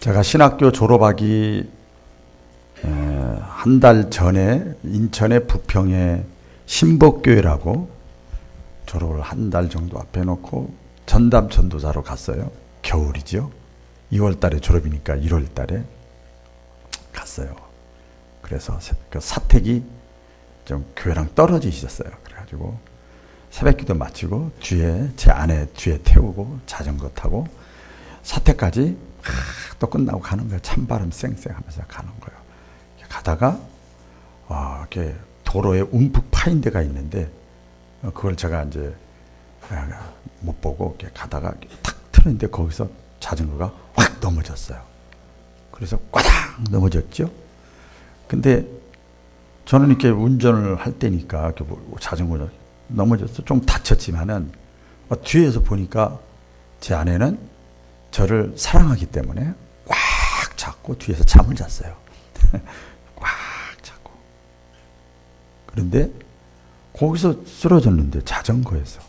제가 신학교 졸업하기 한 달 전에 인천의 부평에 신복교회라고 졸업을 한 달 정도 앞에 놓고 전담 전도사로 갔어요. 겨울이죠. 2월 달에 졸업이니까 1월 달에 갔어요. 그래서 그 사택이 좀 교회랑 떨어져 있었어요. 그래가지고 새벽기도 마치고 뒤에 제 아내 뒤에 태우고 자전거 타고 사택까지 또 끝나고 가는 거예요. 찬바람 쌩쌩하면서 가는 거예요. 가다가 이렇게 도로에 움푹 파인 데가 있는데 그걸 제가 이제 못 보고 이렇게 가다가 탁 틀었는데 거기서 자전거가 확 넘어졌어요. 그래서 꽈당 넘어졌죠. 근데 저는 이렇게 운전을 할 때니까 이렇게 자전거가 넘어져서 좀 다쳤지만은 뒤에서 보니까 제 아내는 저를 사랑하기 때문에 꽉 잡고 뒤에서 잠을 잤어요. 꽉 잡고. 그런데 거기서 쓰러졌는데 자전거에서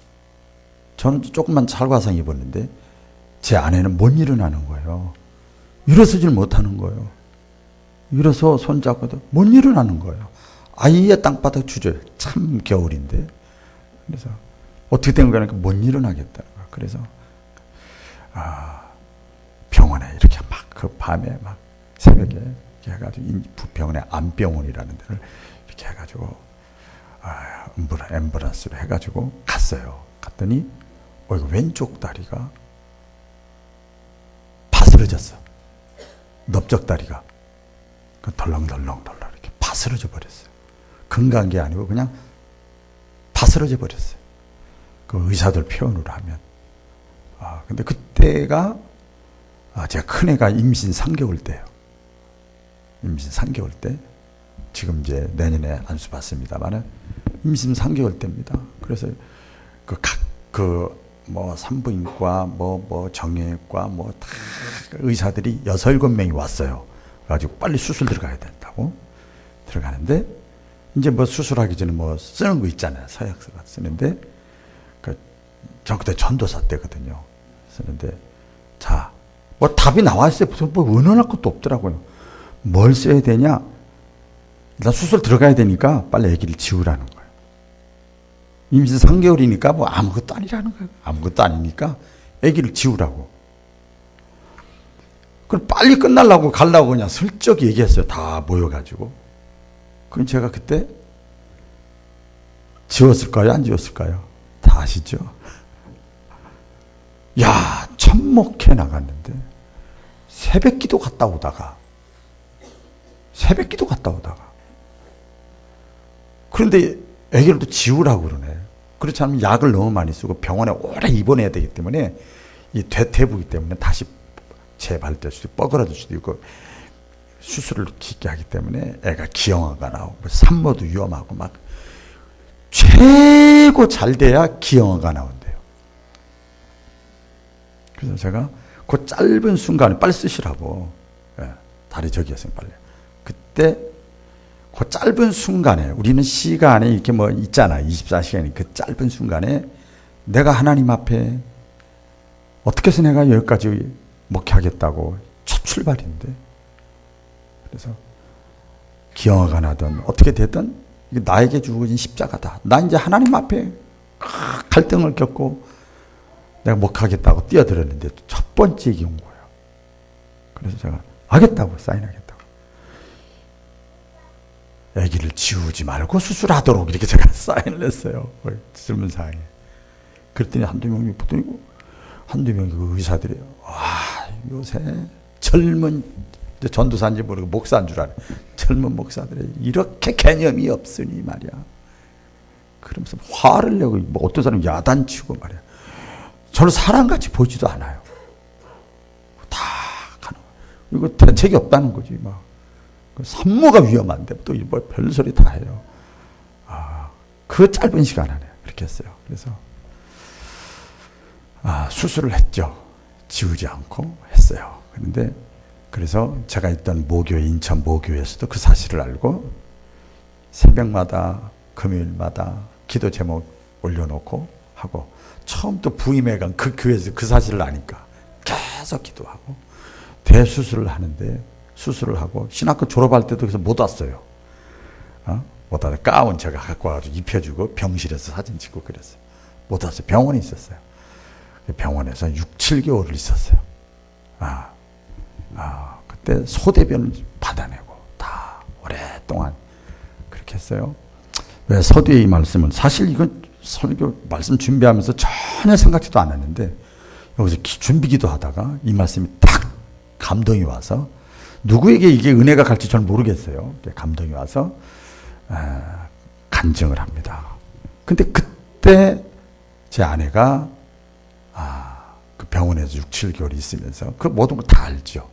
저는 조금만 찰과상 입었는데 제 아내는 못 일어나는 거예요. 일어서질 못하는 거예요. 일어서 손잡고도 못 일어나는 거예요. 아예 땅바닥 주저요. 참 겨울인데. 그래서 어떻게 된 거니까 못 일어나겠다는 거예요. 그래서 병원에 이렇게 막 그 밤에 막 새벽에 이렇게 해가지고 부평원의 안병원이라는 데를 이렇게 해가지고 앰뷸런스로 해가지고 갔어요. 갔더니 이거 왼쪽 다리가 바스러졌어. 넓적 다리가 덜렁덜렁 이렇게 바스러져 버렸어요. 금간 게 아니고 그냥 바스러져 버렸어요. 그 의사들 표현으로 하면. 근데 그때가 제가 큰애가 임신 3개월 때예요. 임신 3개월 때. 지금 이제 내년에 안수 받습니다만은 임신 3개월 때입니다. 그래서 산부인과 정형외과 다 의사들이 6, 7명이 왔어요. 그래가지고 빨리 수술 들어가야 된다고 들어가는데 이제 수술하기 전에 쓰는 거 있잖아요. 서약서가 쓰는데 저 그때 전도사 때거든요. 쓰는데 답이 나왔어요. 의논할 것도 없더라고요. 뭘 써야 되냐? 일단 수술 들어가야 되니까 빨리 아기를 지우라는 거예요. 임신 3개월이니까 아무것도 아니라는 거예요. 아무것도 아니니까 아기를 지우라고. 그럼 빨리 끝나려고 가려고 그냥 슬쩍 얘기했어요. 다 모여가지고. 그럼 제가 그때 지웠을까요? 안 지웠을까요? 다 아시죠? 천목해 나갔는데 새벽기도 갔다 오다가 그런데 애기를 또 지우라고 그러네. 그렇지 않으면 약을 너무 많이 쓰고 병원에 오래 입원해야 되기 때문에 이 대퇴부이기 때문에 다시 재발될 수도 있고 뻐그러질 수도 있고 수술을 깊게 하기 때문에 애가 기형아가 나오고 산모도 위험하고 막 최고 잘 돼야 기형아가 나온대요. 그래서 제가 그 짧은 순간에 빨리 쓰시라고 다리 저기였어요. 빨리. 그때 그 짧은 순간에 우리는 시간에 이렇게 있잖아. 24시간이 그 짧은 순간에 내가 하나님 앞에 어떻게 해서 내가 여기까지 목회하겠다고 첫 출발인데 그래서 기형아가 나든 어떻게 되든 이게 나에게 주어진 십자가다. 나 이제 하나님 앞에 갈등을 겪고 내가 목하겠다고 뛰어들었는데 첫 번째 얘기 온 거예요. 그래서 제가 하겠다고 사인하겠다고. 아기를 지우지 말고 수술하도록 이렇게 제가 사인을 했어요. 질문 사항에. 그랬더니 한두 명이 그 의사들이 요새 젊은 전도사인지 모르고 목사인 줄 알아요. 젊은 목사들이 이렇게 개념이 없으니 말이야. 그러면서 화를 내고 어떤 사람은 야단치고 말이야. 저는 사람같이 보지도 않아요. 다 가는 거예요. 이거 대책이 없다는 거지. 산모가 위험한데 또 별소리 다 해요. 그 짧은 시간 안에 그렇게 했어요. 그래서 수술을 했죠. 지우지 않고 했어요. 그런데 그래서 제가 있던 모교회 인천 모교회에서도 그 사실을 알고 새벽마다 금요일마다 기도 제목 올려놓고 하고 처음부터 부임해 간 그 교회에서 그 사실을 아니까 계속 기도하고 대수술을 하는데 수술을 하고 신학교 졸업할 때도 그래서 못 왔어요. 못 와서 가운 제가 갖고 와가지고 입혀주고 병실에서 사진 찍고 그랬어요. 못 왔어요. 병원에 있었어요. 병원에서 6, 7개월을 있었어요. 그때 소대변을 받아내고 다 오랫동안 그렇게 했어요. 왜 서두에 이 말씀을, 사실 이건 설교 말씀 준비하면서 전혀 생각지도 않았는데 여기서 준비기도 하다가 이 말씀이 딱 감동이 와서, 누구에게 이게 은혜가 갈지 저는 모르겠어요. 감동이 와서 간증을 합니다. 근데 그때 제 아내가 그 병원에서 6, 7개월 있으면서 그 모든 걸 다 알죠.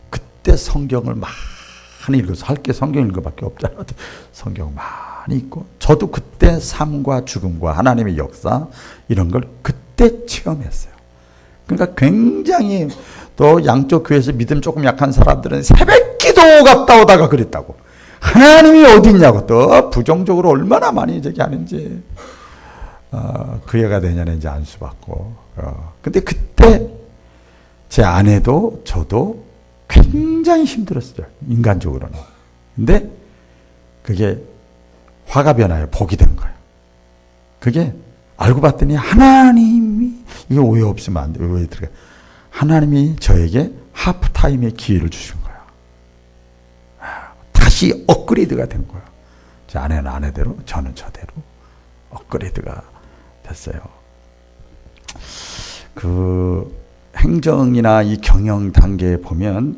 그때 성경을 많이 읽어서, 할 게 성경 읽어밖에 없잖아요. 성경 많이 읽고, 저도 그때 삶과 죽음과 하나님의 역사 이런 걸 그때 체험했어요. 그러니까 굉장히, 또 양쪽 교회에서 믿음 조금 약한 사람들은 새벽 기도 갔다 오다가 그랬다고. 하나님이 어디 있냐고 또 부정적으로 얼마나 많이 하는지. 그 애가 내년에 이제 안수받고. 근데 그때 제 아내도 저도 굉장히 힘들었어요. 인간적으로는. 근데 그게 화가 변하여 복이 된 거예요. 그게 알고 봤더니 하나님이, 이게 오해 없으면 안 돼요. 오해 들어가. 하나님이 저에게 하프타임의 기회를 주신 거예요. 다시 업그레이드가 된 거예요. 제 아내는 아내대로, 저는 저대로 업그레이드가 됐어요. 그 행정이나 이 경영 단계에 보면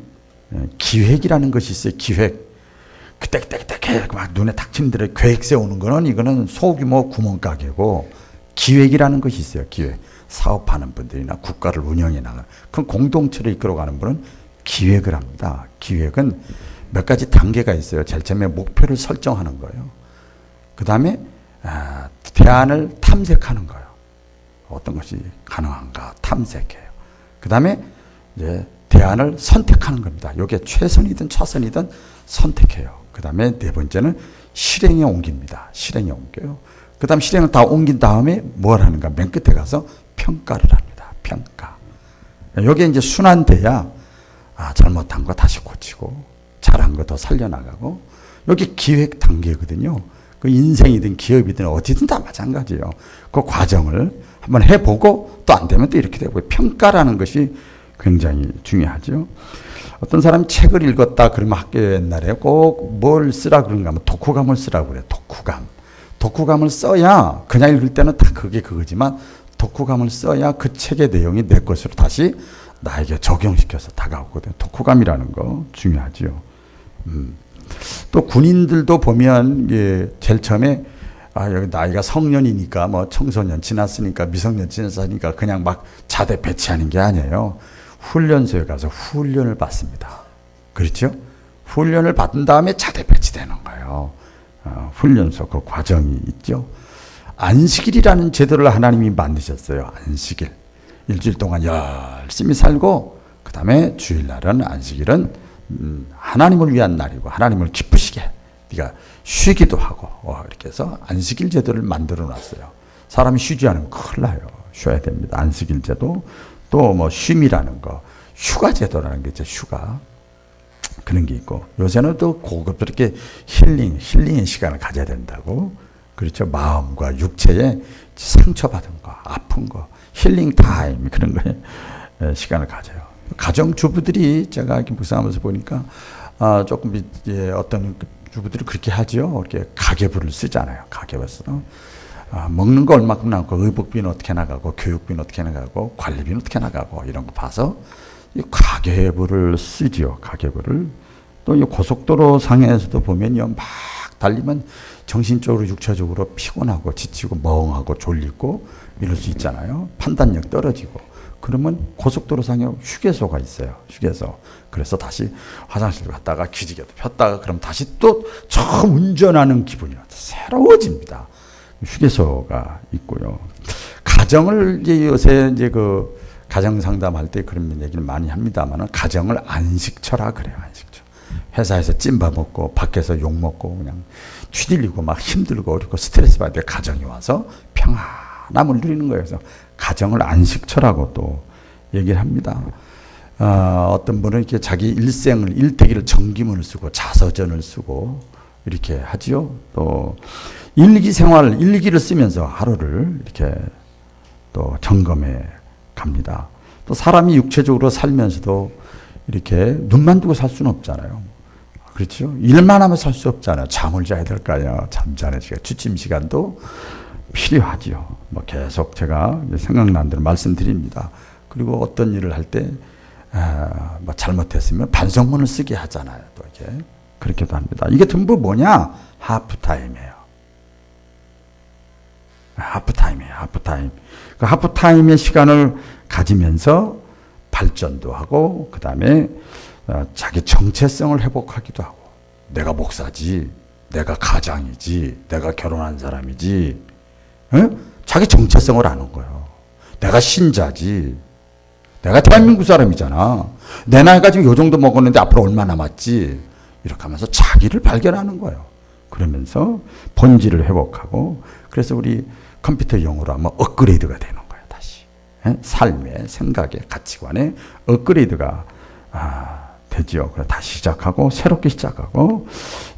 기획이라는 것이 있어요. 기획. 그때 막 눈에 닥치는 대로 계획 세우는 거는, 이거는 소규모 구멍가게고, 기획이라는 것이 있어요. 기획. 사업하는 분들이나 국가를 운영해 나가는, 그 공동체를 이끌어가는 분은 기획을 합니다. 기획은 몇 가지 단계가 있어요. 제일 처음에 목표를 설정하는 거예요. 그 다음에 대안을 탐색하는 거예요. 어떤 것이 가능한가 탐색해요. 그 다음에 이제 대안을 선택하는 겁니다. 이게 최선이든 차선이든 선택해요. 그 다음에 네 번째는 실행에 옮깁니다. 실행에 옮겨요. 그 다음 실행을 다 옮긴 다음에 뭘 하는가? 맨 끝에 가서 평가를 합니다. 평가. 이게 이제 순환돼야 잘못한 거 다시 고치고, 잘한 거 더 살려나가고, 여기 기획 단계거든요. 그 인생이든 기업이든 어디든 다 마찬가지예요. 그 과정을 한번 해보고 또 안 되면 또 이렇게 되고, 평가라는 것이 굉장히 중요하죠. 어떤 사람이 책을 읽었다 그러면 학교 옛날에 꼭 뭘 쓰라 그런가 하면 독후감을 쓰라고 그래요. 독후감을 써야, 그냥 읽을 때는 다 그게 그거지만 독후감을 써야 그 책의 내용이 내 것으로 다시 나에게 적용시켜서 다가오거든요. 독후감이라는 거 중요하죠. 또 군인들도 보면, 제일 처음에 여기 나이가 성년이니까, 뭐 청소년 지났으니까, 미성년 지났으니까 그냥 막 자대 배치하는 게 아니에요. 훈련소에 가서 훈련을 받습니다. 그렇죠? 훈련을 받은 다음에 자대 배치되는 거예요. 훈련소 그 과정이 있죠. 안식일이라는 제도를 하나님이 만드셨어요. 안식일. 일주일 동안 열심히 살고, 그 다음에 주일날은, 안식일은 하나님을 위한 날이고 하나님을 기쁘시게 네가 쉬기도 하고, 이렇게 해서 안식일 제도를 만들어 놨어요. 사람이 쉬지 않으면 큰일 나요. 쉬어야 됩니다. 안식일 제도. 또 뭐 쉼이라는 거, 휴가 제도라는 게 있죠. 휴가. 그런 게 있고, 요새는 또 고급스럽게 힐링의 시간을 가져야 된다고. 그렇죠. 마음과 육체에 상처받은 거, 아픈 거, 힐링 타임, 그런 거에 시간을 가져요. 가정주부들이, 제가 이렇게 묵상하면서 보니까 조금 어떤 주부들이 그렇게 하죠. 이렇게 가계부를 쓰잖아요. 가계부 써서 먹는 거 얼마큼 나가고, 의복비는 어떻게 나가고, 교육비는 어떻게 나가고, 관리비는 어떻게 나가고, 이런 거 봐서 이 가계부를 쓰지요. 가계부를. 또 이 고속도로 상에서도 보면요, 막 달리면 정신적으로 육체적으로 피곤하고 지치고 멍하고 졸리고 이럴 수 있잖아요. 판단력 떨어지고. 그러면 고속도로 상에 휴게소가 있어요. 휴게소. 그래서 다시 화장실 갔다가 기지개도 폈다가, 그럼 다시 또 처음 운전하는 기분이 새로워집니다. 휴게소가 있고요. 가정을 요새 그 가정 상담할 때 그런 얘기를 많이 합니다만, 가정을 안식처라 그래요. 안식처. 회사에서 찐밥 먹고 밖에서 욕 먹고 그냥 휘둘리고 막 힘들고 어렵고 스트레스 받을 때 가정이 와서 평안함을 누리는 거예요. 그래서 가정을 안식처라고 또 얘기를 합니다. 어떤 분은 이렇게 자기 일생을, 일대기를 정기문을 쓰고 자서전을 쓰고 이렇게 하지요. 또 일기 생활, 일기를 쓰면서 하루를 이렇게 또 점검해 갑니다. 또 사람이 육체적으로 살면서도 이렇게 눈만 두고 살 수는 없잖아요. 그렇죠? 일만 하면 살 수 없잖아요. 잠을 자야 될 거 아니에요. 잠자는 시간, 취침 시간도 필요하지요. 뭐 계속 제가 생각난 대로 말씀드립니다. 그리고 어떤 일을 할 때 뭐 잘못했으면 반성문을 쓰게 하잖아요. 또 이렇게 그렇게도 합니다. 이게 전부 뭐냐? 하프타임이에요. 하프타임이에요. 하프타임. 그 하프타임의 시간을 가지면서 발전도 하고, 그 다음에 자기 정체성을 회복하기도 하고, 내가 목사지, 내가 가장이지, 내가 결혼한 사람이지, 자기 정체성을 아는 거예요. 내가 신자지, 내가 대한민국 사람이잖아. 내 나이가 지금 요 정도 먹었는데 앞으로 얼마 남았지, 이렇게 하면서 자기를 발견하는 거예요. 그러면서 본질을 회복하고, 그래서 우리 컴퓨터 용어로 하면 업그레이드가 되는 거예요. 다시 삶의, 생각의, 가치관의 업그레이드가 되죠. 그래서 다시 시작하고 새롭게 시작하고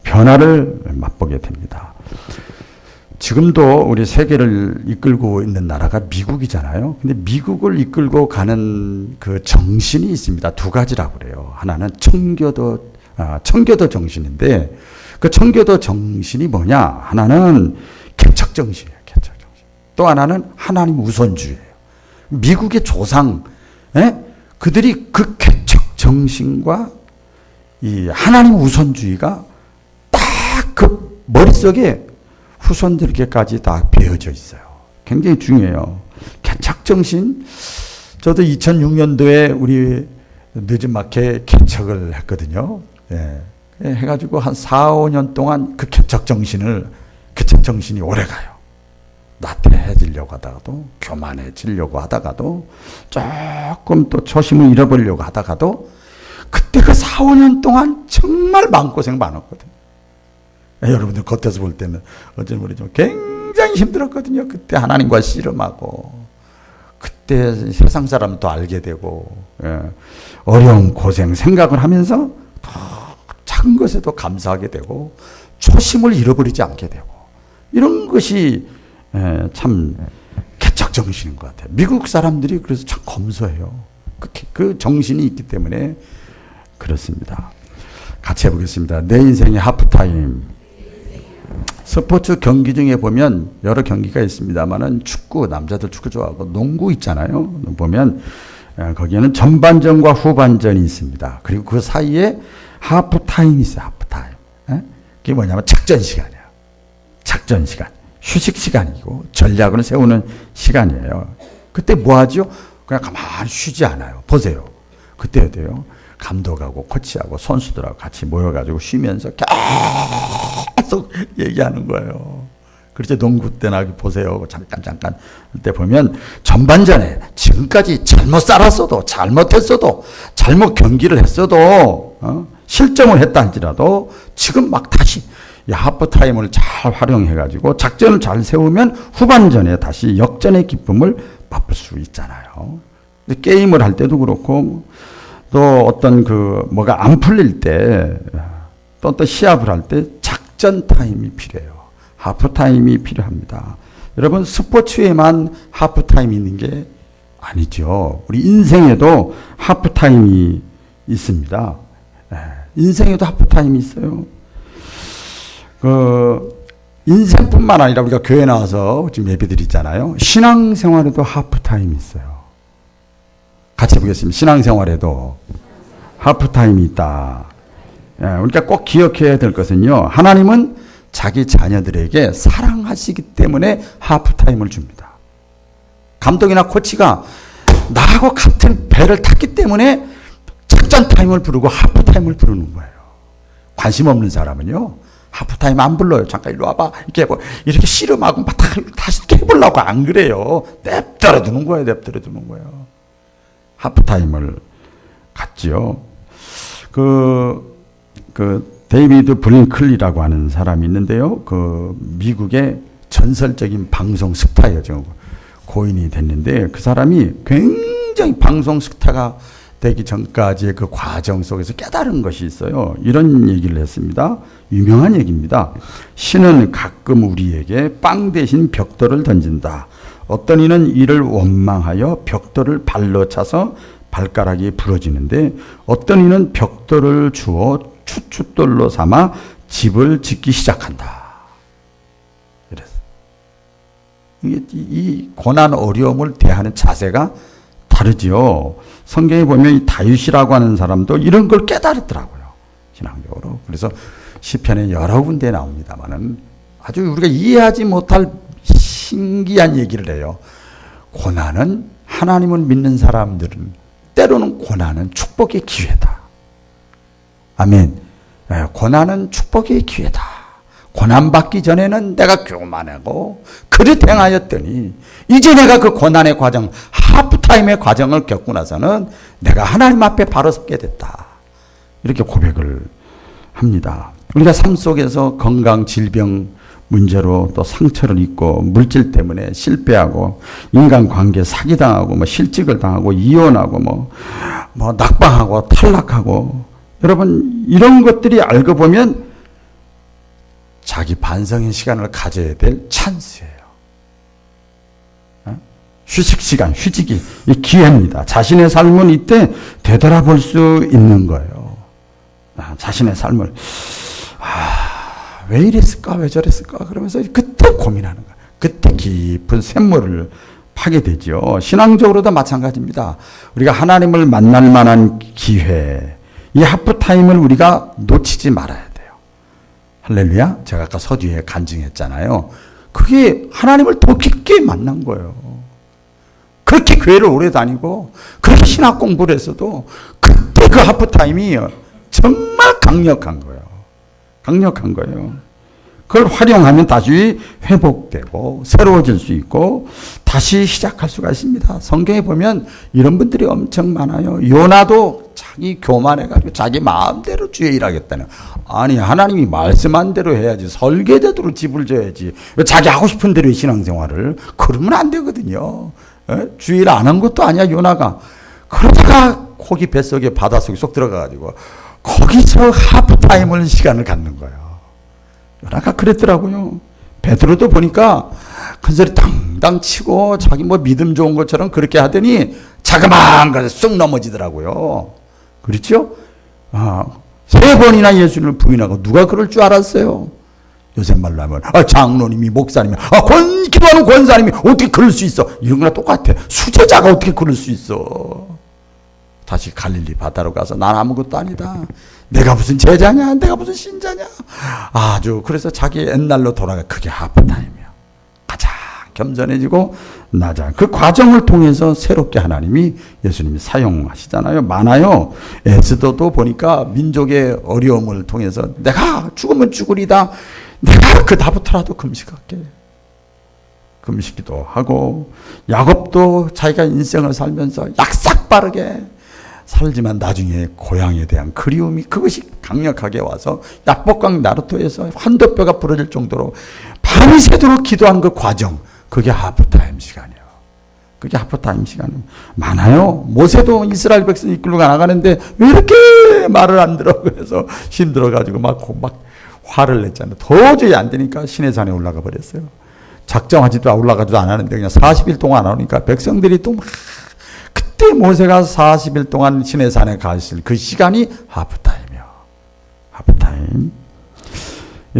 변화를 맛보게 됩니다. 지금도 우리 세계를 이끌고 있는 나라가 미국이잖아요. 근데 미국을 이끌고 가는 그 정신이 있습니다. 두 가지라고 그래요. 하나는 청교도 정신인데, 그 청교도 정신이 뭐냐? 하나는 개척 정신이에요. 개척 정신. 또 하나는 하나님 우선주의예요. 미국의 조상, 그들이 그 개척 정신과 이 하나님 우선주의가 딱 그 머릿속에 후손들에게까지 다 배어져 있어요. 굉장히 중요해요. 개척 정신. 저도 2006년도에 우리 늦은마켓 개척을 했거든요. 해가지고 한 4, 5년 동안 그 개척 정신이 오래 가요. 나태해지려고 하다가도, 교만해지려고 하다가도, 조금 또 초심을 잃어버리려고 하다가도, 그때 그 4, 5년 동안 정말 마음고생 많았거든요. 여러분들 겉에서 볼 때는 어쩐 모르지만 굉장히 힘들었거든요. 그때 하나님과 씨름하고, 그때 세상 사람도 알게 되고, 어려운 고생 생각을 하면서 작은 것에도 감사하게 되고, 초심을 잃어버리지 않게 되고, 이런 것이 참 개척 정신인 것 같아요. 미국 사람들이 그래서 참 검소해요. 그 정신이 있기 때문에 그렇습니다. 같이 해보겠습니다. 내 인생의 하프타임. 스포츠 경기 중에 보면 여러 경기가 있습니다만은 축구, 남자들 축구 좋아하고 농구 있잖아요. 보면 거기에는 전반전과 후반전이 있습니다. 그리고 그 사이에 하프타임이 있어요. 하프타임. 그게 뭐냐면 작전 시간이에요. 작전 시간. 휴식 시간이고 전략을 세우는 시간이에요. 그때 뭐 하죠? 그냥 가만히 쉬지 않아요. 보세요. 그때 어때요? 감독하고 코치하고 선수들하고 같이 모여가지고 쉬면서 계속 얘기하는 거예요. 그렇죠. 농구 때나 보세요. 잠깐 때 보면 전반전에 지금까지 잘못 살았어도, 잘못했어도, 잘못 경기를 했어도, 실점을 했다 할지라도 지금 막 다시 하프타임을 잘 활용해가지고 작전을 잘 세우면 후반전에 다시 역전의 기쁨을 맛볼 수 있잖아요. 게임을 할 때도 그렇고, 또 어떤 뭐가 안 풀릴 때, 또 어떤 시합을 할 때 작전 타임이 필요해요. 하프타임이 필요합니다. 여러분, 스포츠에만 하프타임이 있는 게 아니죠. 우리 인생에도 하프타임이 있습니다. 인생에도 하프타임이 있어요. 인생뿐만 아니라 우리가 교회 나와서 지금 예배 드리잖아요. 신앙생활에도 하프타임이 있어요. 같이 해보겠습니다. 신앙생활에도 하프타임이 있다. 우리가 꼭 기억해야 될 것은요. 하나님은 자기 자녀들에게 사랑하시기 때문에 하프타임을 줍니다. 감독이나 코치가 나하고 같은 배를 탔기 때문에 작전 타임을 부르고 하프타임을 부르는 거예요. 관심 없는 사람은요. 하프타임 안 불러요. 잠깐 일로 와봐. 이렇게 씨름하고 막 다시 해보려고 안 그래요. 냅둬 두는 거예요. 하프타임을 갖지요. 데이비드 블링클리라고 하는 사람이 있는데요. 미국의 전설적인 방송 스타예요. 고인이 됐는데 그 사람이 굉장히 방송 스타가 되기 전까지의 그 과정 속에서 깨달은 것이 있어요. 이런 얘기를 했습니다. 유명한 얘기입니다. 신은 가끔 우리에게 빵 대신 벽돌을 던진다. 어떤 이는 이를 원망하여 벽돌을 발로 차서 발가락이 부러지는데 어떤 이는 벽돌을 주어 추춧돌로 삼아 집을 짓기 시작한다. 이랬어요. 이 고난 어려움을 대하는 자세가 다르지요. 성경에 보면 이 다윗이라고 하는 사람도 이런 걸 깨달았더라고요. 신앙적으로. 그래서 시편에 여러 군데 나옵니다만은 아주 우리가 이해하지 못할 신기한 얘기를 해요. 고난은 하나님을 믿는 사람들은 때로는 고난은 축복의 기회다. 아멘. 고난은 축복의 기회다. 고난받기 전에는 내가 교만하고 그릇 행하였더니 이제 내가 그 고난의 과정, 하프타임의 과정을 겪고 나서는 내가 하나님 앞에 바로 섰게 됐다. 이렇게 고백을 합니다. 우리가 삶 속에서 건강, 질병 문제로 또 상처를 입고 물질 때문에 실패하고 인간관계 사기당하고 뭐 실직을 당하고 이혼하고 뭐 낙방하고 탈락하고 여러분 이런 것들이 알고 보면 자기 반성의 시간을 가져야 될 찬스예요. 휴식 시간, 휴식이 기회입니다. 자신의 삶은 이때 되돌아볼 수 있는 거예요. 자신의 삶을 왜 이랬을까? 왜 저랬을까? 그러면서 그때 고민하는 거예요. 그때 깊은 샘물을 파게 되죠. 신앙적으로도 마찬가지입니다. 우리가 하나님을 만날 만한 기회, 이 하프타임을 우리가 놓치지 말아야 돼요. 할렐루야. 제가 아까 서두에 간증했잖아요. 그게 하나님을 더 깊게 만난 거예요. 그렇게 교회를 오래 다니고 그렇게 신학 공부를 했어도 그때 그 하프타임이 정말 강력한 거예요. 강력한 거예요. 그걸 활용하면 다시 회복되고 새로워질 수 있고 다시 시작할 수가 있습니다. 성경에 보면 이런 분들이 엄청 많아요. 요나도 자기 교만해가지고 자기 마음대로 주에 일하겠다는. 아니 하나님이 말씀한 대로 해야지. 설계대로 집을 져야지. 자기 하고 싶은 대로 신앙생활을. 그러면 안 되거든요. 주일 안 한 것도 아니야 요나가. 그러다가 고기 뱃속에 바닷속에 쏙 들어가가지고 거기서 하프타임을 시간을 갖는 거예요. 요나가 그랬더라고요. 베드로도 보니까 큰소리 당당 치고 자기 뭐 믿음 좋은 것처럼 그렇게 하더니 자그마한 것에 쑥 넘어지더라고요. 그렇죠? 3번이나 예수님을 부인하고 누가 그럴 줄 알았어요? 요새 말로 하면 장로님이 목사님이 기도하는 권사님이 어떻게 그럴 수 있어? 이런 거랑 똑같아. 수제자가 어떻게 그럴 수 있어? 다시 갈릴리 바다로 가서 난 아무것도 아니다. 내가 무슨 제자냐? 내가 무슨 신자냐? 그래서 자기 옛날로 돌아가. 그게 하프타임이야. 가장 겸손해지고 나자. 그 과정을 통해서 새롭게 하나님이 예수님이 사용하시잖아요. 많아요. 에스더도 보니까 민족의 어려움을 통해서 내가 죽으면 죽으리다. 내가 그다부터라도 금식할게. 금식기도 하고 야곱도 자기가 인생을 살면서 약삭 빠르게 살지만 나중에 고향에 대한 그리움이 그것이 강력하게 와서 약복강 나루토에서 환도뼈가 부러질 정도로 밤새도록 기도한 그 과정, 그게 하프타임 시간이에요. 그게 하프타임 시간 많아요. 모세도 이스라엘 백성 이끌고 나가는데 왜 이렇게 말을 안 들어? 그래서 힘들어가지고 막 화를 냈잖아요. 도저히 안 되니까 시내산에 올라가 버렸어요. 작정하지도 올라가지도 않았는데 그냥 40일 동안 안 오니까 백성들이 또 막 그때 모세가 40일 동안 시내산에 가실 그 시간이 하프타임이요. 하프타임.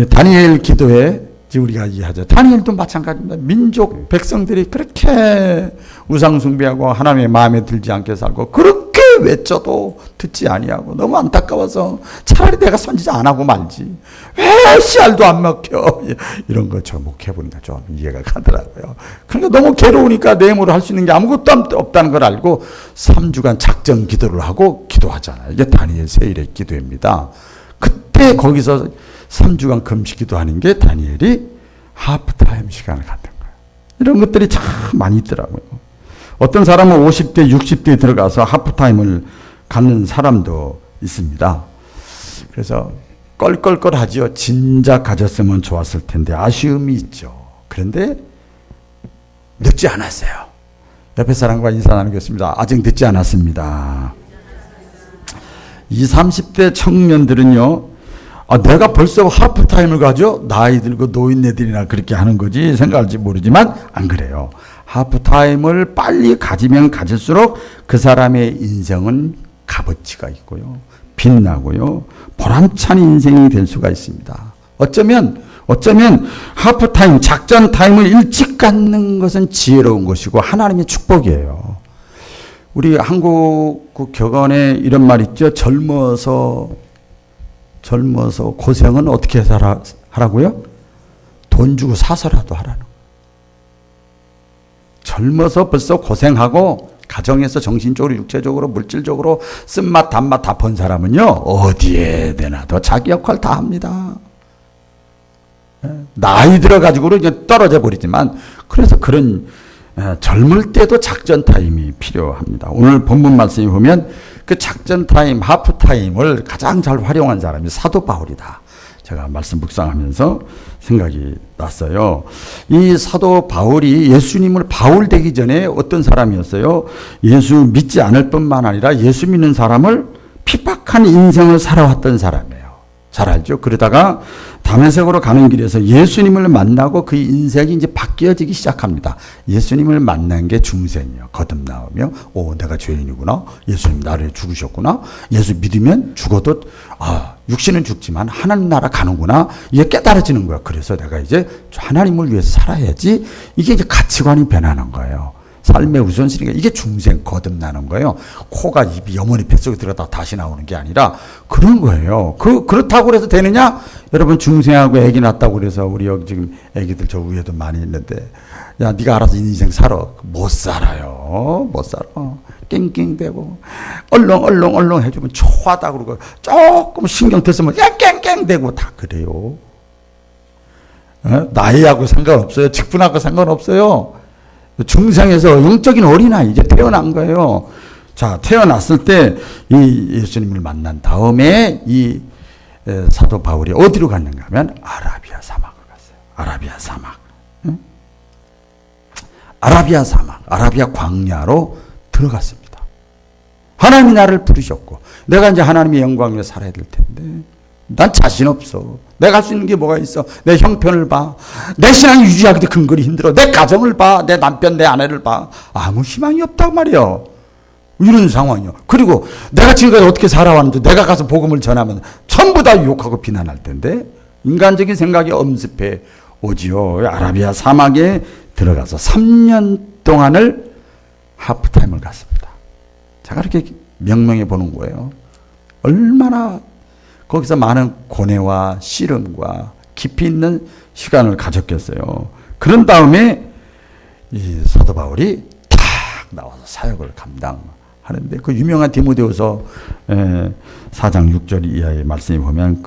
다니엘 기도에 우리가 이해하죠. 다니엘도 마찬가지입니다. 민족 백성들이 그렇게 우상숭배하고 하나님의 마음에 들지 않게 살고 그렇게 외쳐도 듣지 아니하고 너무 안타까워서 차라리 내가 선지자 안 하고 말지. 왜 씨알도 안 먹혀. 이런 거 저 목해보니까 좀 이해가 가더라고요. 그러니까 너무 괴로우니까 내 힘으로 할 수 있는 게 아무것도 없다는 걸 알고 3주간 작정 기도를 하고 기도하잖아요. 이게 다니엘 세일의 기도입니다. 그때 거기서 3주간 금식 기도하는 게 다니엘이 하프타임 시간을 갖는 거예요. 이런 것들이 참 많이 있더라고요. 어떤 사람은 50대, 60대에 들어가서 하프타임을 갖는 사람도 있습니다. 그래서 껄껄껄하지요. 진작 가졌으면 좋았을 텐데 아쉬움이 있죠. 그런데 늦지 않았어요. 옆에 사람과 인사 나누겠습니다. 아직 늦지 않았습니다. 20, 30대 청년들은요, 내가 벌써 하프타임을 가져? 나이 들고 노인네들이나 그렇게 하는 거지 생각할지 모르지만 안 그래요. 하프타임을 빨리 가지면 가질수록 그 사람의 인생은 값어치가 있고요. 빛나고요. 보람찬 인생이 될 수가 있습니다. 어쩌면 하프타임, 작전 타임을 일찍 갖는 것은 지혜로운 것이고 하나님의 축복이에요. 우리 한국 격언에 이런 말 있죠. 젊어서 고생은 어떻게 하라고요? 돈 주고 사서라도 하라는 거예요. 젊어서 벌써 고생하고 가정에서 정신적으로 육체적으로 물질적으로 쓴맛 단맛 다 본 사람은요 어디에 내놔도 자기 역할 다 합니다. 나이 들어가지고는 이제 떨어져 버리지만 그래서 그런 젊을 때도 작전 타임이 필요합니다. 오늘 본문 말씀에 보면 그 작전 타임, 하프 타임을 가장 잘 활용한 사람이 사도 바울이다. 제가 말씀 묵상하면서 생각이 났어요. 이 사도 바울이 예수님을 바울 되기 전에 어떤 사람이었어요? 예수 믿지 않을 뿐만 아니라 예수 믿는 사람을 핍박한 인생을 살아왔던 사람이에요. 잘 알죠? 그러다가 다메섹으로 가는 길에서 예수님을 만나고 그 인생이 이제 바뀌어지기 시작합니다. 예수님을 만난 게 중생이에요. 거듭나오며 내가 죄인이구나. 예수님 나를 죽으셨구나. 예수 믿으면 죽어도 육신은 죽지만 하나님 나라 가는구나. 이게 깨달아지는 거야. 그래서 내가 이제 하나님을 위해서 살아야지. 이게 이제 가치관이 변하는 거예요. 삶의 우선순위가 이게 중생 거듭나는 거예요. 코가 입이 영원히 뱃속에 들어갔다 다시 나오는 게 아니라 그런 거예요. 그렇다고 그래서 되느냐? 여러분 중생하고 애기 낳았다고 그래서 우리 여기 지금 애기들 저 위에도 많이 있는데 야 네가 알아서 인생 살아. 못 살아요. 못 살아. 깽깽대고 얼렁 해주면 초하다 그러고 조금 신경 tes으면 야 깽깽대고 다 그래요. 나이하고 상관없어요. 직분하고 상관없어요. 중생에서 영적인 어린아이 이제 태어난 거예요. 자, 태어났을 때 이 예수님을 만난 다음에 이 사도 바울이 어디로 갔는가 하면 아라비아 사막을 갔어요. 아라비아 사막. 응? 아라비아 사막, 아라비아 광야로 들어갔습니다. 하나님이 나를 부르셨고 내가 이제 하나님의 영광 위에 살아야 될 텐데 난 자신 없어. 내가 할 수 있는 게 뭐가 있어? 내 형편을 봐. 내 신앙 유지하기도 근거리 힘들어. 내 가정을 봐. 내 남편, 내 아내를 봐. 아무 희망이 없단 말이에요. 이런 상황이요. 그리고 내가 지금까지 어떻게 살아왔는지 내가 가서 복음을 전하면 전부 다 욕하고 비난할 텐데 인간적인 생각이 엄습해 오지요. 아라비아 사막에 들어가서 3년 동안을 하프타임을 갔습니다. 제가 이렇게 명명해 보는 거예요. 얼마나 거기서 많은 고뇌와 씨름과 깊이 있는 시간을 가졌겠어요. 그런 다음에 이 사도 바울이 탁 나와서 사역을 감당하는데 그 유명한 디모데후서 4장 6절 이하의 말씀에 보면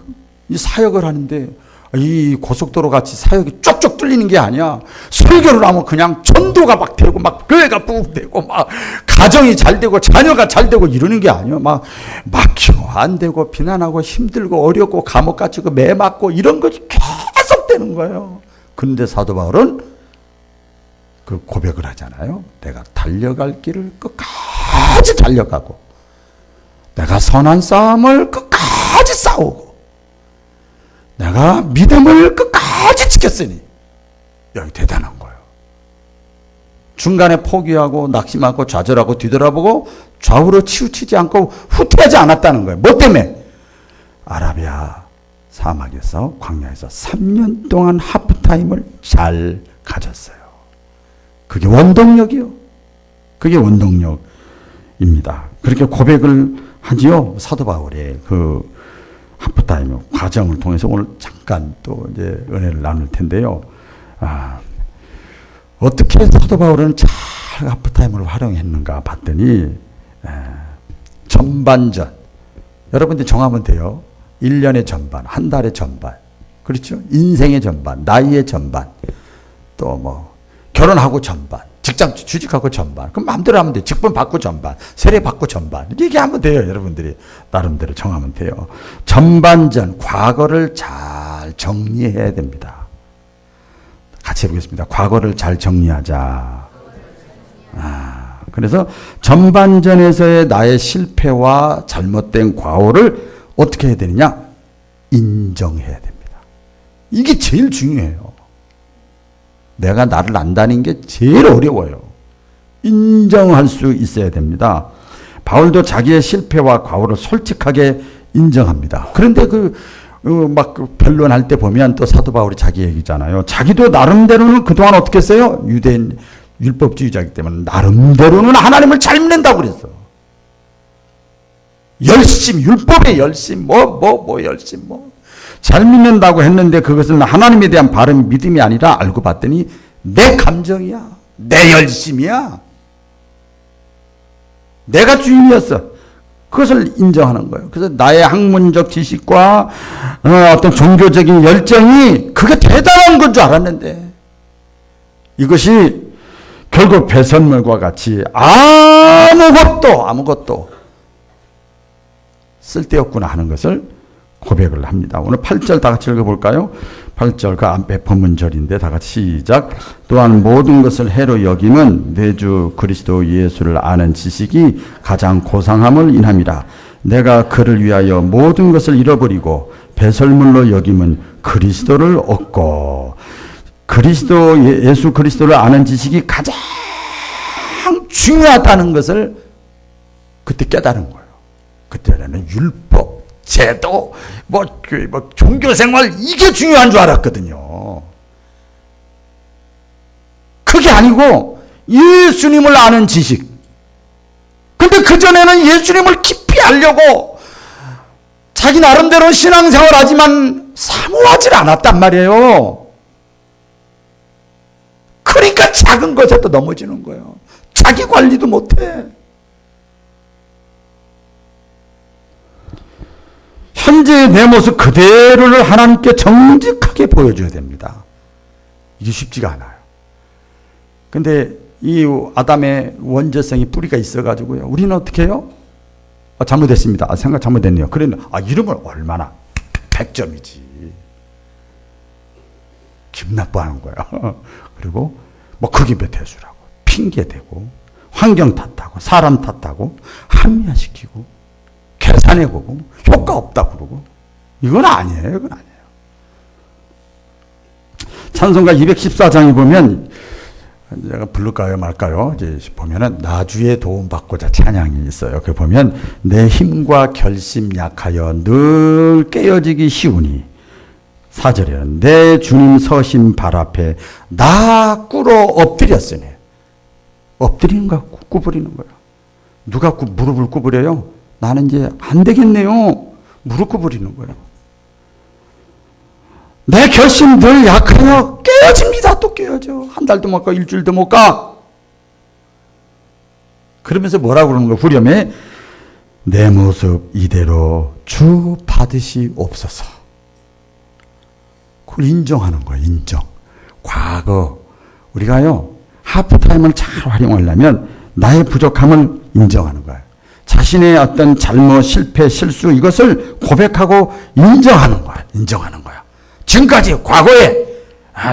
이 사역을 하는데 이 고속도로 같이 사역이 쪽쪽 뚫리는 게 아니야. 설교를 하면 그냥 전도가 막 되고 막 교회가 푹 되고 막 가정이 잘 되고 자녀가 잘 되고 이러는 게 아니야. 막 막히고 안 되고 비난하고 힘들고 어렵고 감옥 갇히고 매 맞고 이런 것이 계속 되는 거예요. 그런데 사도 바울은 그 고백을 하잖아요. 내가 달려갈 길을 끝까지 달려가고 내가 선한 싸움을 끝까지 싸우고 내가 믿음을 끝까지 지켰으니 여기 대단한 거예요. 중간에 포기하고 낙심하고 좌절하고 뒤돌아보고 좌우로 치우치지 않고 후퇴하지 않았다는 거예요. 뭐 때문에? 아라비아 사막에서 광야에서 3년 동안 하프타임을 잘 가졌어요. 그게 원동력이요. 그게 원동력입니다. 그렇게 고백을 하지요. 사도 바울의 그 하프타임 과정을 통해서 오늘 잠깐 또 이제 은혜를 나눌 텐데요. 어떻게 사도 바울은 잘 하프타임을 활용했는가 봤더니 전반전 여러분들 정하면 돼요. 1년의 전반, 한 달의 전반, 그렇죠? 인생의 전반, 나이의 전반, 또 뭐 결혼하고 전반, 직장 취직하고 전반. 그럼 마음대로 하면 돼요. 직분 받고 전반, 세례 받고 전반. 이렇게 하면 돼요. 여러분들이 나름대로 정하면 돼요. 전반전, 과거를 잘 정리해야 됩니다. 같이 해보겠습니다. 과거를 잘 정리하자. 그래서 전반전에서의 나의 실패와 잘못된 과오를 어떻게 해야 되느냐? 인정해야 됩니다. 이게 제일 중요해요. 내가 나를 안다는 게 제일 어려워요. 인정할 수 있어야 됩니다. 바울도 자기의 실패와 과오를 솔직하게 인정합니다. 그런데 막 변론할 때 보면 또 사도 바울이 자기 얘기잖아요. 자기도 나름대로는 그동안 어떻게 했어요? 유대인 율법주의자이기 때문에 나름대로는 하나님을 잘 믿는다고 그랬어. 열심, 율법의 열심, 열심, 잘 믿는다고 했는데 그것은 하나님에 대한 바른 믿음이 아니라 알고 봤더니 내 감정이야. 내 열심이야. 내가 주인이었어. 그것을 인정하는 거예요. 그래서 나의 학문적 지식과 어떤 종교적인 열정이 그게 대단한 건 줄 알았는데 이것이 결국 배설물과 같이 아무것도 쓸데없구나 하는 것을 고백을 합니다. 오늘 8절 다 같이 읽어볼까요? 8절 그 앞에 본문절인데 다 같이 시작. 또한 모든 것을 해로 여김은 내 주 그리스도 예수를 아는 지식이 가장 고상함을 인함이라. 내가 그를 위하여 모든 것을 잃어버리고 배설물로 여김은 그리스도를 얻고 예수 그리스도를 아는 지식이 가장 중요하다는 것을 그때 깨달은 거예요. 그때는 율법, 제도, 종교생활 이게 중요한 줄 알았거든요. 그게 아니고 예수님을 아는 지식. 근데 그전에는 예수님을 깊이 알려고 자기 나름대로 신앙생활 하지만 사모하지 않았단 말이에요. 그러니까 작은 것에 또 넘어지는 거예요. 자기 관리도 못해. 현재의 내 모습 그대로를 하나님께 정직하게 보여줘야 됩니다. 이게 쉽지가 않아요. 근데 이 아담의 원죄성이 뿌리가 있어가지고요. 우리는 어떻게 해요? 잘못했습니다. 생각 잘못했네요. 그러면 이러면 얼마나 100점이지. 기분 나빠하는 거야. 그리고 크기 배태수라고 핑계대고 환경 탓하고 사람 탓하고 합리화시키고 계산해보고 효과 없다고 그러고 이건 아니에요. 찬송가 214장에 보면 제가 부를까요 말까요? 이제 보면은 나주의 도움 받고자 찬양이 있어요. 그 보면 내 힘과 결심 약하여 늘 깨어지기 쉬우니 4절에는 내 주님 서신 발 앞에 나 꿇어 엎드렸으니 엎드리는 거야. 구부리는 거야. 누가 무릎을 구부려요? 나는 이제 안 되겠네요. 무릎 구부리는 거예요. 내 결심 늘 약하여 깨어집니다. 또 깨어져. 한 달도 못 가, 일주일도 못 가. 그러면서 뭐라고 그러는 거야? 후렴에 내 모습 이대로 주 받으시옵소서. 그걸 인정하는 거예요. 인정. 과거 우리가요 하프타임을 잘 활용하려면 나의 부족함을 인정하는 거예요. 자신의 어떤 잘못, 실패, 실수 이것을 고백하고 인정하는 거야. 인정하는 거야. 지금까지 과거에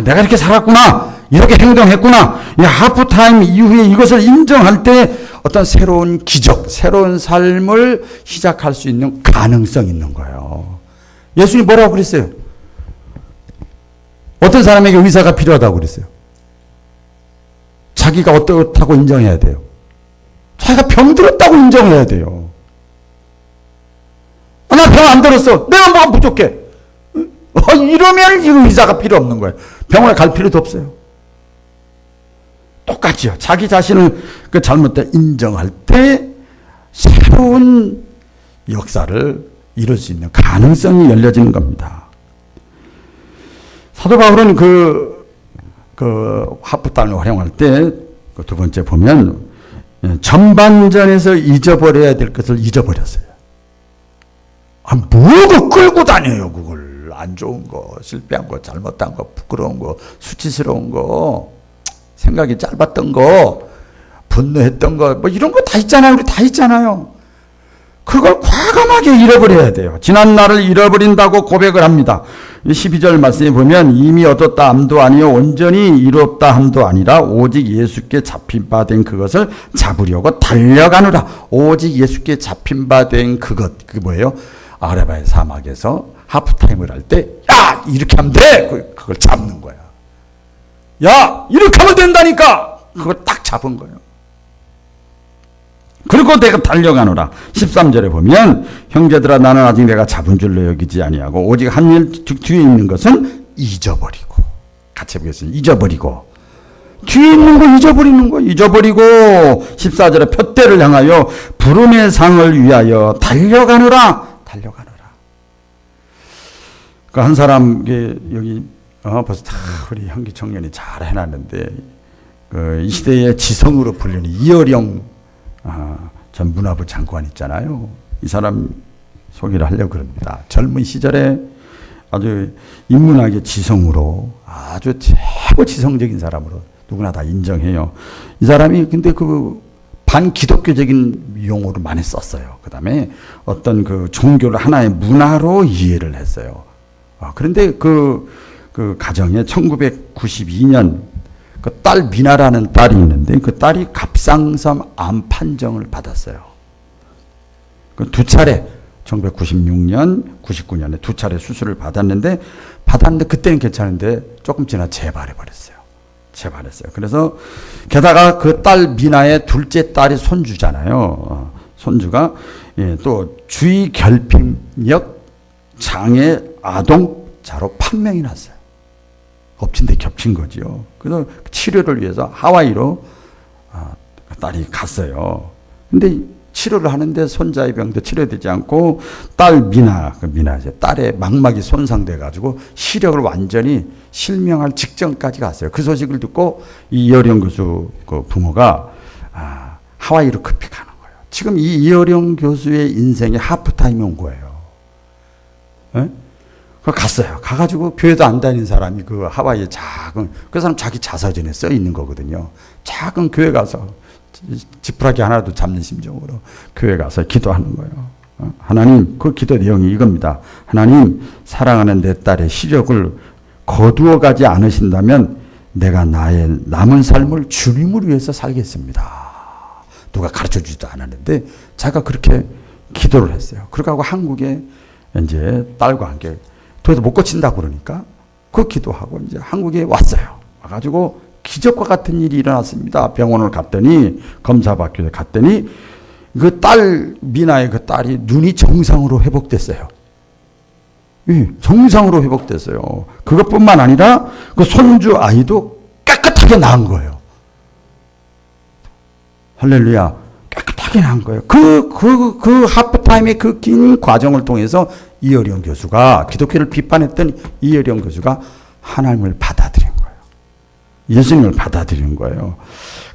내가 이렇게 살았구나. 이렇게 행동했구나. 이 하프타임 이후에 이것을 인정할 때 어떤 새로운 기적, 새로운 삶을 시작할 수 있는 가능성이 있는 거예요. 예수님 뭐라고 그랬어요? 어떤 사람에게 의사가 필요하다고 그랬어요? 자기가 어떻다고 인정해야 돼요? 자기가 병들었다고 인정해야 돼요. 나 병 안 들었어. 내가 뭐가 부족해. 이러면 지금 의사가 필요 없는 거예요. 병원에 갈 필요도 없어요. 똑같죠. 자기 자신을 그 잘못된 인정할 때 새로운 역사를 이룰 수 있는 가능성이 열려지는 겁니다. 사도 바울은 그 하프타임을 활용할 때 그 두 번째 보면 전반전에서 잊어버려야 될 것을 잊어버렸어요. 뭐 끌고 다녀요, 그걸. 안 좋은 거, 실패한 거, 잘못한 거, 부끄러운 거, 수치스러운 거, 생각이 짧았던 거, 분노했던 거, 이런 거 다 있잖아요. 우리 다 있잖아요. 그걸 과감하게 잃어버려야 돼요. 지난 날을 잃어버린다고 고백을 합니다. 12절 말씀에 보면 이미 얻었다 함도 아니요 온전히 이루었다 함도 아니라 오직 예수께 잡힌 바 된 그것을 잡으려고 달려가노라. 오직 예수께 잡힌 바 된 그것, 그게 뭐예요? 아라바의 사막에서 하프타임을 할 때 야 이렇게 하면 돼. 그걸 잡는 거야. 야 이렇게 하면 된다니까. 그걸 딱 잡은 거예요. 그리고 내가 달려가노라. 13절에 보면 형제들아 나는 아직 내가 잡은 줄로 여기지 아니하고 오직 한 일 뒤에 있는 것은 잊어버리고. 같이 해보겠습니다. 잊어버리고. 뒤에 있는 거 잊어버리는 거. 잊어버리고 14절에 표대를 향하여 부름의 상을 위하여 달려가노라. 달려가노라. 그 한 사람 여기 벌써 다 우리 형기 청년이 잘 해놨는데 이 시대의 지성으로 불리는 이어령 전 문화부 장관 있잖아요. 이 사람 소개를 하려고 그럽니다. 젊은 시절에 아주 인문학의 지성으로 아주 최고 지성적인 사람으로 누구나 다 인정해요. 이 사람이 근데 그 반기독교적인 용어를 많이 썼어요. 그 다음에 어떤 그 종교를 하나의 문화로 이해를 했어요. 그런데 그 가정에 1992년 그 딸 미나라는 딸이 있는데 그 딸이 갑상선 암 판정을 받았어요. 그 두 차례 1996년, 99년에 두 차례 수술을 받았는데 그때는 괜찮은데 조금 지나 재발해버렸어요. 그래서 게다가 그 딸 미나의 둘째 딸이 손주잖아요. 손주가 또 주의 결핍력 장애 아동자로 판명이 났어요. 엎친 데 겹친 거죠. 그래서 치료를 위해서 하와이로 딸이 갔어요. 근데 치료를 하는데 손자의 병도 치료되지 않고 딸 미나, 딸의 망막이 손상돼 가지고 시력을 완전히 실명할 직전까지 갔어요. 그 소식을 듣고 이어령 교수 그 부모가 하와이로 급히 가는 거예요. 지금 이 이어령 교수의 인생의 하프타임이 온 거예요. 네? 갔어요. 가가지고 교회도 안 다니는 사람이 그 하와이의 작은, 그 사람 자기 자서전에 써 있는 거거든요. 작은 교회 가서 지푸라기 하나도 잡는 심정으로 교회 가서 기도하는 거예요. 하나님, 그 기도 내용이 이겁니다. 하나님, 사랑하는 내 딸의 시력을 거두어 가지 않으신다면 내가 나의 남은 삶을 주님을 위해서 살겠습니다. 누가 가르쳐 주지도 않았는데 자기가 그렇게 기도를 했어요. 그러고 하고 한국에 이제 딸과 함께 도저히 못 고친다고 그러니까 그 기도하고 이제 한국에 왔어요. 와가지고 기적과 같은 일이 일어났습니다. 병원을 갔더니 검사받기 갔더니 그 딸 미나의 그 딸이 눈이 정상으로 회복됐어요. 정상으로 회복됐어요. 그것뿐만 아니라 그 손주 아이도 깨끗하게 나은 거예요. 할렐루야. 깨끗하게 나은 거예요. 그 하프타임의 그 긴 과정을 통해서 이어령 교수가 기독교를 비판했던 이어령 교수가 하나님을 받아들인 거예요. 예수님을 받아들인 거예요.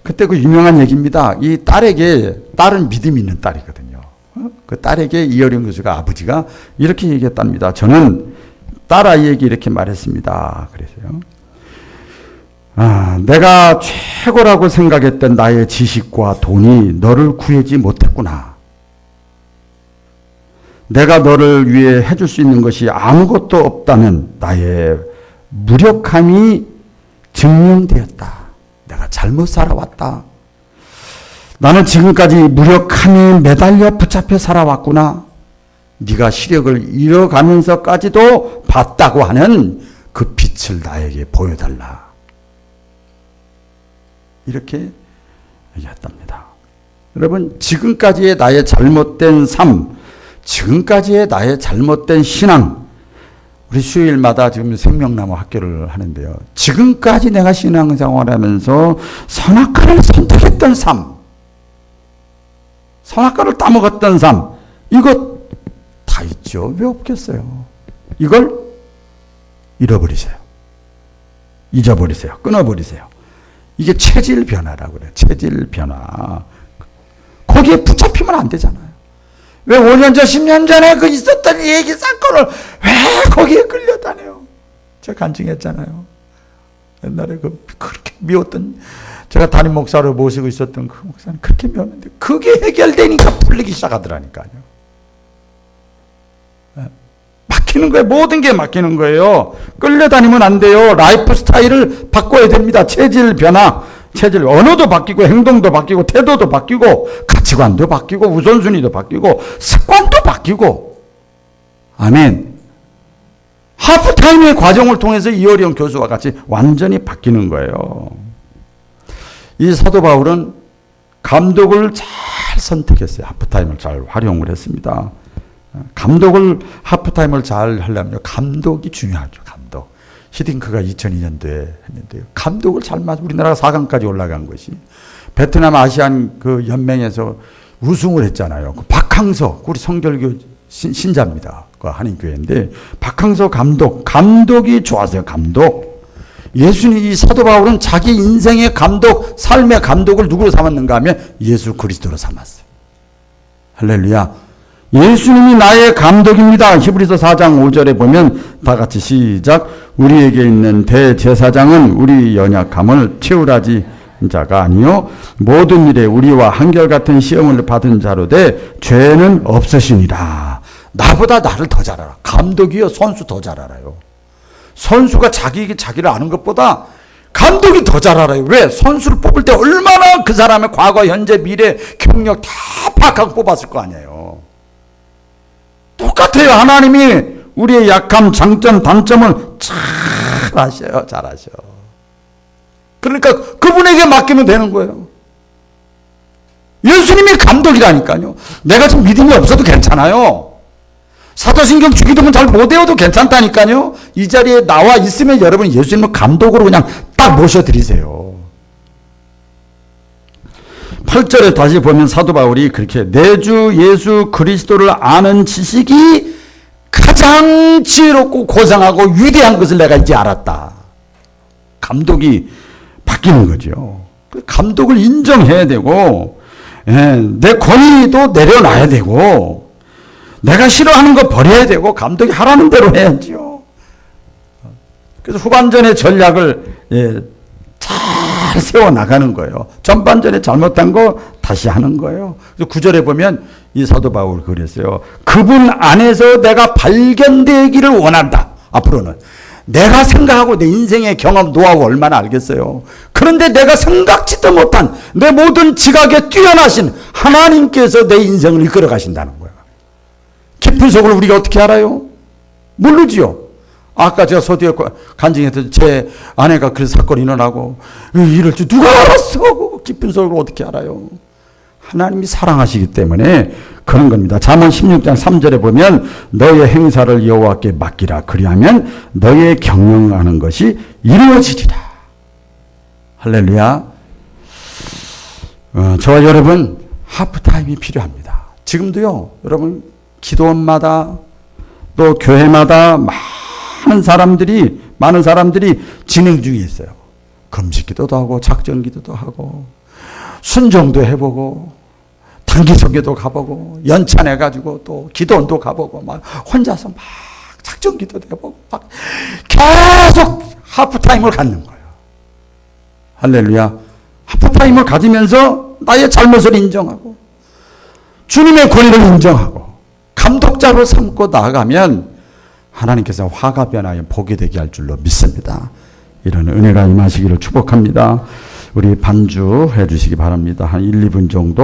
그때 그 유명한 얘기입니다. 이 딸은 믿음 있는 딸이거든요. 그 딸에게 이어령 교수가 아버지가 이렇게 얘기했답니다. 저는 딸아이에게 이렇게 말했습니다. 그래서요. 내가 최고라고 생각했던 나의 지식과 돈이 너를 구하지 못했구나. 내가 너를 위해 해줄 수 있는 것이 아무것도 없다는 나의 무력함이 증명되었다. 내가 잘못 살아왔다. 나는 지금까지 무력함에 매달려 붙잡혀 살아왔구나. 네가 시력을 잃어가면서까지도 봤다고 하는 그 빛을 나에게 보여달라. 이렇게 얘기했답니다. 여러분, 지금까지의 나의 잘못된 삶, 지금까지의 나의 잘못된 신앙, 우리 수요일마다 지금 생명나무 학교를 하는데요. 지금까지 내가 신앙생활을 하면서 선악과를 선택했던 삶, 선악과를 따먹었던 삶, 이것 다 있죠. 왜 없겠어요? 이걸 잃어버리세요. 잊어버리세요. 끊어버리세요. 이게 체질 변화라고 그래요. 체질 변화. 거기에 붙잡히면 안 되잖아요. 왜 5년 전, 10년 전에 그 있었던 얘기 사건을 왜 거기에 끌려다녀요? 제가 간증했잖아요. 옛날에 그렇게 미웠던, 제가 담임 목사로 모시고 있었던 그 목사는 그렇게 미웠는데 그게 해결되니까 풀리기 시작하더라니까요. 막혀 바뀌는 거예요. 모든 게 바뀌는 거예요. 끌려다니면 안 돼요. 라이프 스타일을 바꿔야 됩니다. 체질 변화, 체질, 언어도 바뀌고 행동도 바뀌고 태도도 바뀌고 가치관도 바뀌고 우선순위도 바뀌고 습관도 바뀌고. 아멘. 하프타임의 과정을 통해서 이어리온 교수와 같이 완전히 바뀌는 거예요. 이 사도 바울은 감독을 잘 선택했어요. 하프타임을 잘 활용을 했습니다. 감독을 하프타임을 잘 하려면 감독이 중요하죠. 감독. 히딩크가 2002년도에 했는데요. 감독을 잘 맞아 우리나라가 4강까지 올라간 것이 베트남 아시안 그 연맹에서 우승을 했잖아요. 그 박항서 우리 성결교 신자입니다. 그 한인교회인데 박항서 감독이 좋았어요. 감독. 예수님 이 사도 바울은 자기 인생의 감독, 삶의 감독을 누구로 삼았는가 하면 예수 그리스도로 삼았어요. 할렐루야. 예수님이 나의 감독입니다. 히브리서 4장 5절에 보면 다 같이 시작. 우리에게 있는 대제사장은 우리 연약함을 채우라지 자가 아니요 모든 일에 우리와 한결같은 시험을 받은 자로 돼 죄는 없으시니라. 나보다 나를 더 잘 알아. 감독이요 선수 더 잘 알아요. 선수가 자기를 아는 것보다 감독이 더 잘 알아요. 왜? 선수를 뽑을 때 얼마나 그 사람의 과거, 현재, 미래, 경력 다 파악하고 뽑았을 거 아니에요. 똑같아요. 하나님이 우리의 약함, 장점, 단점을 잘 아셔요. 잘 아셔. 그러니까 그분에게 맡기면 되는 거예요. 예수님이 감독이라니까요. 내가 좀 믿음이 없어도 괜찮아요. 사도신경 주기도문 잘 못 외워도 괜찮다니까요. 이 자리에 나와 있으면 여러분 예수님을 감독으로 그냥 딱 모셔드리세요. 8절에 다시 보면 사도 바울이 그렇게 내 주 예수 그리스도를 아는 지식이 가장 지혜롭고 고상하고 위대한 것을 내가 이제 알았다. 감독이 바뀌는 거죠. 감독을 인정해야 되고 내 권위도 내려놔야 되고 내가 싫어하는 거 버려야 되고 감독이 하라는 대로 해야지요. 그래서 후반전의 전략을 잘 세워나가는 거예요. 전반전에 잘못한 거 다시 하는 거예요. 그래서 9절에 보면 이 사도 바울 그랬어요. 그분 안에서 내가 발견되기를 원한다. 앞으로는. 내가 생각하고 내 인생의 경험, 노하우 얼마나 알겠어요. 그런데 내가 생각지도 못한 내 모든 지각에 뛰어나신 하나님께서 내 인생을 이끌어 가신다는 거예요. 깊은 속을 우리가 어떻게 알아요? 모르지요. 아까 제가 서두에 간증했던 제 아내가 그 사건이 일어나고 이럴 줄 누가 알았어? 깊은 속을 어떻게 알아요? 하나님이 사랑하시기 때문에 그런 겁니다. 잠언 16장 3절에 보면 너의 행사를 여호와께 맡기라. 그리하면 너의 경영하는 것이 이루어지리라. 할렐루야. 저와 여러분 하프타임이 필요합니다. 지금도요. 여러분 기도원마다 또 교회마다 많은 사람들이 진행 중에 있어요. 금식기도도 하고 작전기도도 하고 순종도 해보고 단기성교도 가보고 연찬해가지고 또 기도원도 가보고 막 혼자서 막 작전기도도 해보고 막 계속 하프타임을 갖는 거예요. 할렐루야. 하프타임을 가지면서 나의 잘못을 인정하고 주님의 권위를 인정하고 감독자로 삼고 나아가면 하나님께서 화가 변하여 복이 되게 할 줄로 믿습니다. 이런 은혜가 임하시기를 축복합니다. 우리 반주해 주시기 바랍니다. 한 1, 2분 정도.